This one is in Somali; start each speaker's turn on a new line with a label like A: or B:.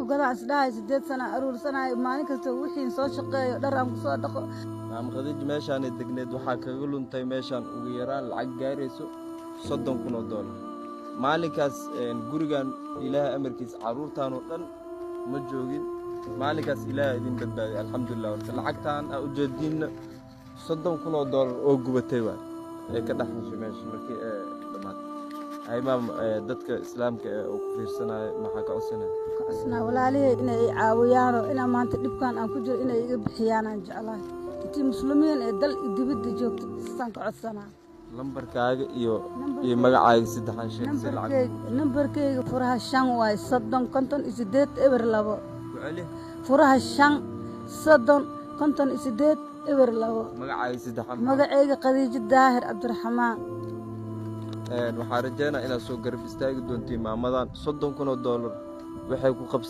A: قدع سداي سديت سنة أرور سنة ما نكسر وحين صوت شقي درهم صادق
B: عم خديج ماشان الدقنيد waxaa kaga luntay meeshan ugu yaraan lacag gaarayso 30,000 dollar maalinkaas gurigan ilaahay amarkiis caruurtaan oo dhan ma joogin maalinkaas ilaahay idin badbaadiy alxamdulillah lacagtaan u jeedina 30,000 dollar oo gubatay waa ee ka dhaxashay meesha markii dhamaad ay maam dadka islaamka oo ku fiirsanay maxaa ka codsanay
A: walaalihii inay caawiyaan oo ina maanta dhibkan aan ku jiro inay iga bixiyaan aan jeclahay intii muslimiin ee dal dibadda joogto san ka codsanaa
B: lambarkaaga iyo magacaaga saddexan sheeg si lacag
A: nambarkayga furaha 5 waay 30 eber 2
B: wali
A: furaha 5 30 eber 2
B: magacaaga saddexan
A: magacayga Khadiija Daahir Cabdiraxmaan
B: waxaan rajaynayaa inaad soo garab istaagi doontiin maamadan 30,000 dollar waxay ku qabsan